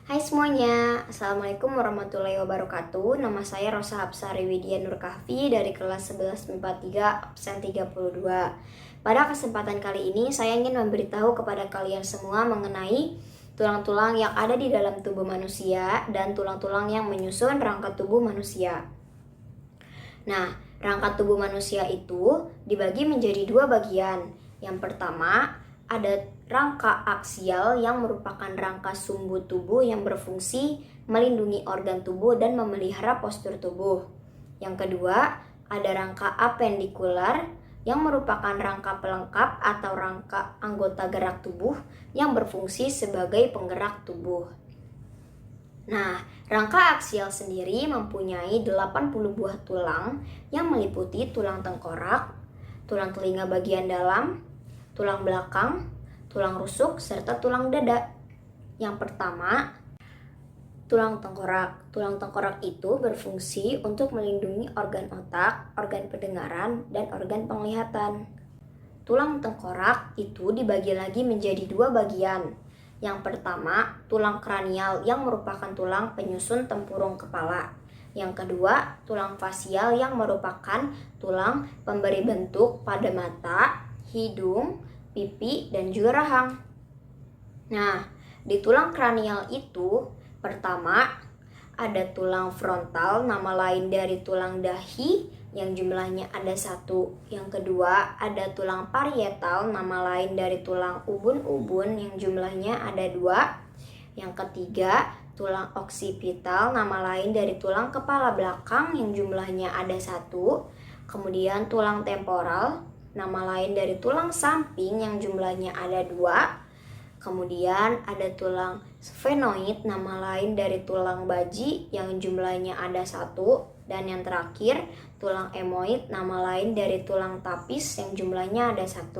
Hai semuanya, Assalamualaikum warahmatullahi wabarakatuh. Nama saya Rosa Hapsari Widya Nurkahfi dari kelas 11 MIPA 3 absen 32. Pada kesempatan kali ini saya ingin memberitahu kepada kalian semua mengenai tulang-tulang yang ada di dalam tubuh manusia dan tulang-tulang yang menyusun rangka tubuh manusia. Nah, rangka tubuh manusia itu dibagi menjadi dua bagian. Yang pertama, ada rangka aksial yang merupakan rangka sumbu tubuh yang berfungsi melindungi organ tubuh dan memelihara postur tubuh. Yang kedua, ada rangka apendikular yang merupakan rangka pelengkap atau rangka anggota gerak tubuh yang berfungsi sebagai penggerak tubuh. Nah, rangka aksial sendiri mempunyai 80 buah tulang yang meliputi tulang tengkorak, tulang telinga bagian dalam, tulang belakang, tulang rusuk, serta tulang dada. Yang pertama, tulang tengkorak. Tulang tengkorak itu berfungsi untuk melindungi organ otak, organ pendengaran, dan organ penglihatan. Tulang tengkorak itu dibagi lagi menjadi dua bagian. Yang pertama, tulang kranial yang merupakan tulang penyusun tempurung kepala. Yang kedua, tulang fasial yang merupakan tulang pemberi bentuk pada mata, hidung, pipi, dan juga rahang. Nah, di tulang kranial itu, pertama ada tulang frontal, nama lain dari tulang dahi, yang jumlahnya ada 1. Yang kedua, ada tulang parietal, nama lain dari tulang ubun-ubun, yang jumlahnya ada 2. Yang ketiga, tulang oksipital, nama lain dari tulang kepala belakang, yang jumlahnya ada 1. Kemudian tulang temporal, nama lain dari tulang samping, yang jumlahnya ada 2. Kemudian ada tulang sphenoid, nama lain dari tulang baji, yang jumlahnya ada 1. Dan yang terakhir, tulang emoid, nama lain dari tulang tapis, yang jumlahnya ada 1.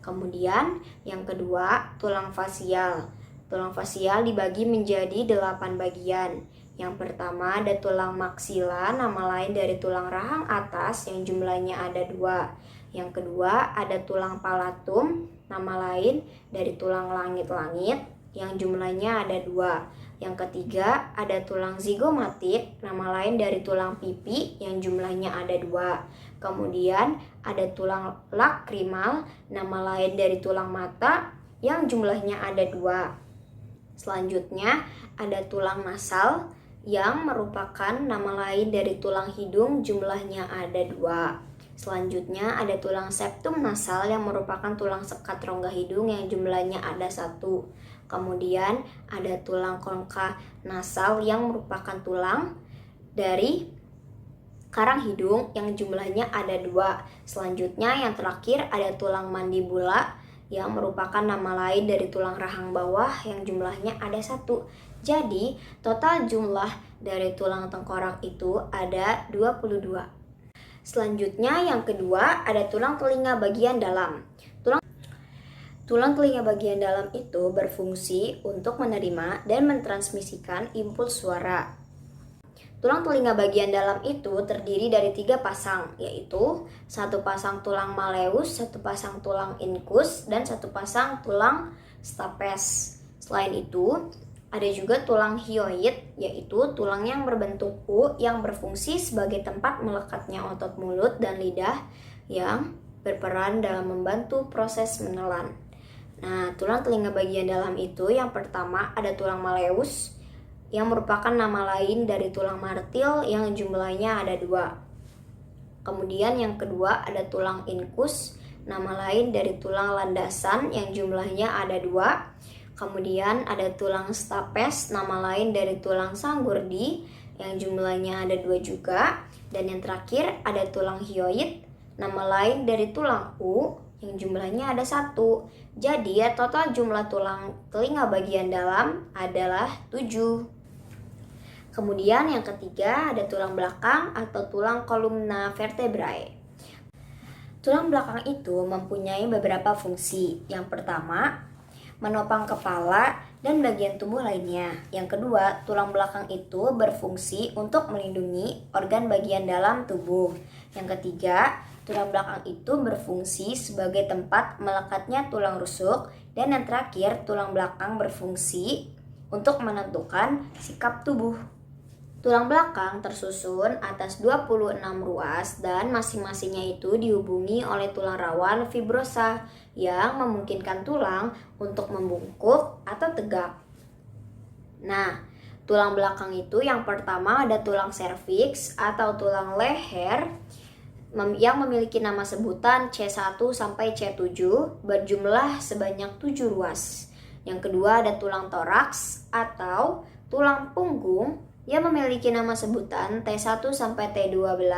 Kemudian yang kedua, tulang fasial. Tulang fasial dibagi menjadi 8 bagian. Yang pertama ada tulang maksila, nama lain dari tulang rahang atas, yang jumlahnya ada 2. Yang kedua ada tulang palatum, nama lain dari tulang langit-langit, yang jumlahnya ada 2. Yang ketiga ada tulang zigomatik, nama lain dari tulang pipi, yang jumlahnya ada 2. Kemudian ada tulang lakrimal, nama lain dari tulang mata, yang jumlahnya ada 2. Selanjutnya ada tulang nasal, yang merupakan nama lain dari tulang hidung, jumlahnya ada 2. Selanjutnya ada tulang septum nasal yang merupakan tulang sekat rongga hidung, yang jumlahnya ada 1. Kemudian ada tulang konka nasal yang merupakan tulang dari karang hidung, yang jumlahnya ada 2. Selanjutnya yang terakhir ada tulang mandibula yang merupakan nama lain dari tulang rahang bawah, yang jumlahnya ada 1. Jadi total jumlah dari tulang tengkorak itu ada 22. Selanjutnya yang kedua ada tulang telinga bagian dalam. Tulang telinga bagian dalam itu berfungsi untuk menerima dan mentransmisikan impuls suara. Tulang telinga bagian dalam itu terdiri dari 3 pasang, yaitu 1 pasang tulang malleus, 1 pasang tulang incus, dan 1 pasang tulang stapes. Selain itu, ada juga tulang hyoid, yaitu tulang yang berbentuk U yang berfungsi sebagai tempat melekatnya otot mulut dan lidah yang berperan dalam membantu proses menelan. Nah, tulang telinga bagian dalam itu yang pertama ada tulang malleus yang merupakan nama lain dari tulang martil, yang jumlahnya ada 2. Kemudian yang kedua ada tulang incus, nama lain dari tulang landasan, yang jumlahnya ada 2. Kemudian ada tulang stapes, nama lain dari tulang sanggurdi, yang jumlahnya ada 2 juga. Dan yang terakhir ada tulang hyoid, nama lain dari tulang U, yang jumlahnya ada 1. Jadi ya total jumlah tulang telinga bagian dalam adalah 7. Kemudian yang ketiga ada tulang belakang atau tulang kolumna vertebrae. Tulang belakang itu mempunyai beberapa fungsi. Yang pertama, menopang kepala dan bagian tubuh lainnya. Yang kedua, tulang belakang itu berfungsi untuk melindungi organ bagian dalam tubuh. Yang ketiga, tulang belakang itu berfungsi sebagai tempat melekatnya tulang rusuk. Dan yang terakhir, tulang belakang berfungsi untuk menentukan sikap tubuh. Tulang belakang tersusun atas 26 ruas dan masing-masingnya itu dihubungi oleh tulang rawan fibrosa yang memungkinkan tulang untuk membungkuk atau tegak. Nah, tulang belakang itu yang pertama ada tulang serviks atau tulang leher yang memiliki nama sebutan C1 sampai C7 berjumlah sebanyak 7 ruas. Yang kedua ada tulang toraks atau tulang punggung yang memiliki nama sebutan T1 sampai T12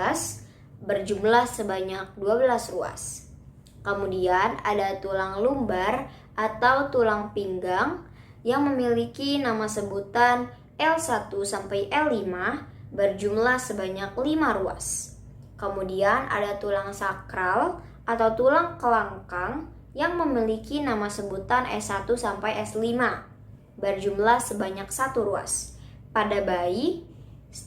berjumlah sebanyak 12 ruas. Kemudian ada tulang lumbar atau tulang pinggang yang memiliki nama sebutan L1 sampai L5 berjumlah sebanyak 5 ruas. Kemudian ada tulang sakral atau tulang kelangkang yang memiliki nama sebutan S1 sampai S5 berjumlah sebanyak 1 ruas. Pada bayi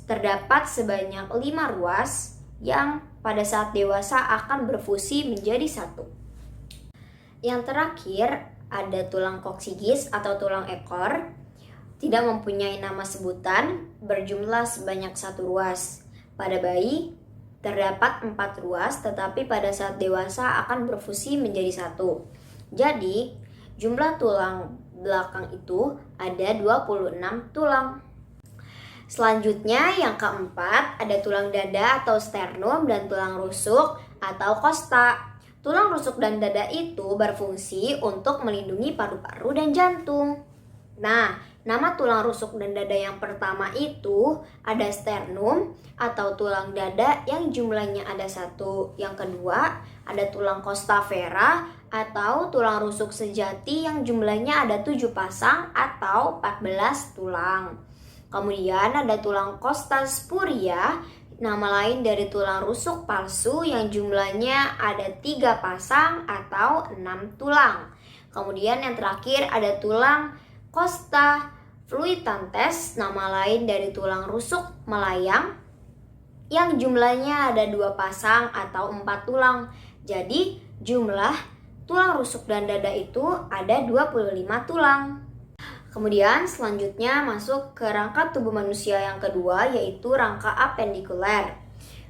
terdapat sebanyak 5 ruas yang pada saat dewasa akan berfusi menjadi satu. Yang terakhir ada tulang koksigis atau tulang ekor, tidak mempunyai nama sebutan, berjumlah sebanyak 1 ruas. Pada bayi terdapat 4 ruas, tetapi pada saat dewasa akan berfusi menjadi satu. Jadi jumlah tulang belakang itu ada 26 tulang. Selanjutnya yang keempat ada tulang dada atau sternum dan tulang rusuk atau kosta. Tulang rusuk dan dada itu berfungsi untuk melindungi paru-paru dan jantung. Nah, nama tulang rusuk dan dada yang pertama itu ada sternum atau tulang dada yang jumlahnya ada 1. Yang kedua ada tulang costa vera atau tulang rusuk sejati yang jumlahnya ada 7 pasang atau 14 tulang. Kemudian ada tulang costa spuria, nama lain dari tulang rusuk palsu yang jumlahnya ada 3 pasang atau 6 tulang. Kemudian yang terakhir ada tulang costa fluitantes, nama lain dari tulang rusuk melayang yang jumlahnya ada 2 pasang atau 4 tulang. Jadi jumlah tulang rusuk dan dada itu ada 25 tulang. Kemudian selanjutnya masuk ke rangka tubuh manusia yang kedua, yaitu rangka apendikuler.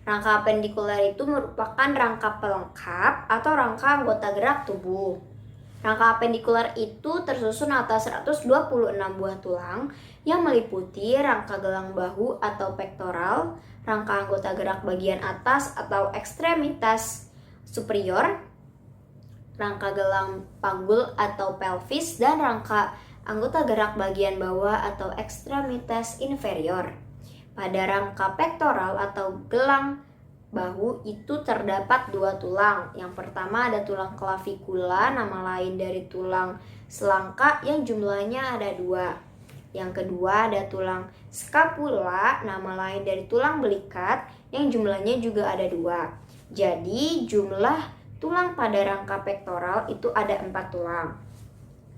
Rangka apendikuler itu merupakan rangka pelengkap atau rangka anggota gerak tubuh. Rangka apendikuler itu tersusun atas 126 buah tulang yang meliputi rangka gelang bahu atau pektoral, rangka anggota gerak bagian atas atau ekstremitas superior, rangka gelang panggul atau pelvis, dan rangka anggota gerak bagian bawah atau ekstremitas inferior. Pada rangka pektoral atau gelang bahu itu terdapat 2 tulang. Yang pertama ada tulang clavikula, nama lain dari tulang selangka yang jumlahnya ada 2. Yang kedua ada tulang scapula, nama lain dari tulang belikat yang jumlahnya juga ada 2. Jadi jumlah tulang pada rangka pektoral itu ada 4 tulang.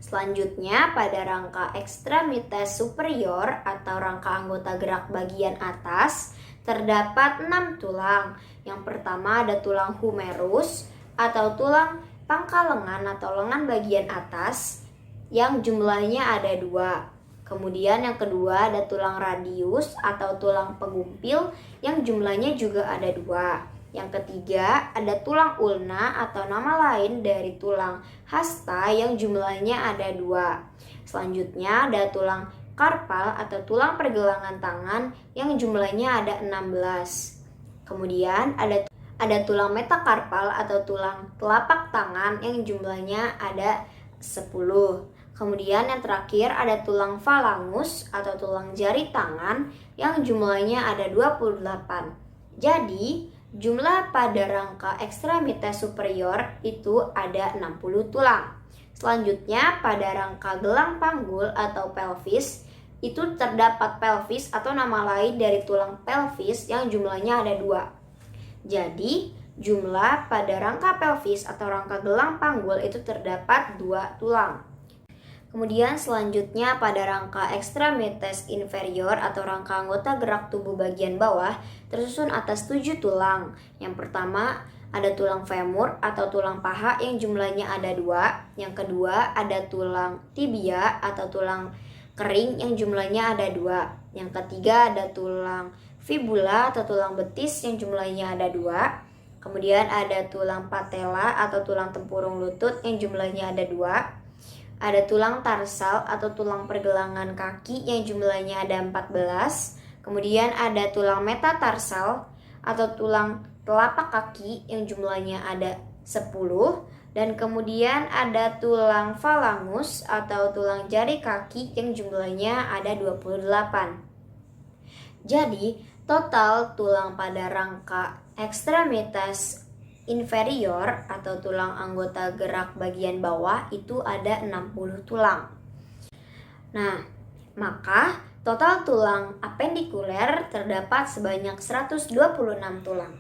Selanjutnya pada rangka ekstremitas superior atau rangka anggota gerak bagian atas terdapat 6 tulang. Yang pertama ada tulang humerus atau tulang pangkal lengan atau lengan bagian atas yang jumlahnya ada 2. Kemudian yang kedua ada tulang radius atau tulang pengumpil yang jumlahnya juga ada 2. Yang ketiga ada tulang ulna atau nama lain dari tulang hasta yang jumlahnya ada 2. Selanjutnya ada tulang karpal atau tulang pergelangan tangan yang jumlahnya ada 16. Kemudian ada tulang metakarpal atau tulang telapak tangan yang jumlahnya ada 10. Kemudian yang terakhir ada tulang falangus atau tulang jari tangan yang jumlahnya ada 28. Jadi jumlah pada rangka ekstremitas superior itu ada 60 tulang. Selanjutnya pada rangka gelang panggul atau pelvis itu terdapat pelvis atau nama lain dari tulang pelvis yang jumlahnya ada 2. Jadi jumlah pada rangka pelvis atau rangka gelang panggul itu terdapat 2 tulang. Kemudian selanjutnya pada rangka ekstremitas inferior atau rangka anggota gerak tubuh bagian bawah tersusun atas 7 tulang. Yang pertama ada tulang femur atau tulang paha yang jumlahnya ada 2. Yang kedua ada tulang tibia atau tulang kering yang jumlahnya ada 2. Yang ketiga ada tulang fibula atau tulang betis yang jumlahnya ada 2. Kemudian ada tulang patella atau tulang tempurung lutut yang jumlahnya ada 2. Ada tulang tarsal atau tulang pergelangan kaki yang jumlahnya ada 14. Kemudian ada tulang metatarsal atau tulang telapak kaki yang jumlahnya ada 10. Dan kemudian ada tulang falangus atau tulang jari kaki yang jumlahnya ada 28. Jadi, total tulang pada rangka ekstremitas inferior atau tulang anggota gerak bagian bawah itu ada 60 tulang. Nah, maka total tulang apendikuler terdapat sebanyak 126 tulang.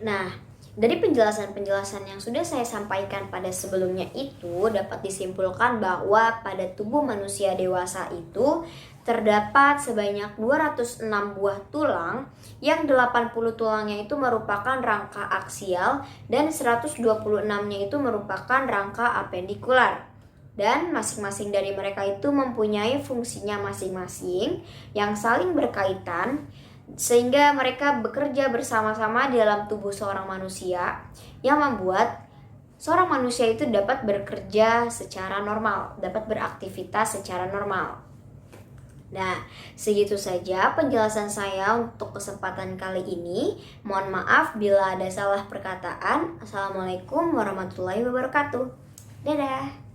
Nah, dari penjelasan-penjelasan yang sudah saya sampaikan pada sebelumnya itu dapat disimpulkan bahwa pada tubuh manusia dewasa itu terdapat sebanyak 206 buah tulang yang 80 tulangnya itu merupakan rangka aksial dan 126-nya itu merupakan rangka apendikular. Dan masing-masing dari mereka itu mempunyai fungsinya masing-masing yang saling berkaitan sehingga mereka bekerja bersama-sama di dalam tubuh seorang manusia yang membuat seorang manusia itu dapat bekerja secara normal, dapat beraktivitas secara normal. Nah, segitu saja penjelasan saya untuk kesempatan kali ini. Mohon maaf bila ada salah perkataan. Assalamualaikum warahmatullahi wabarakatuh. Dadah.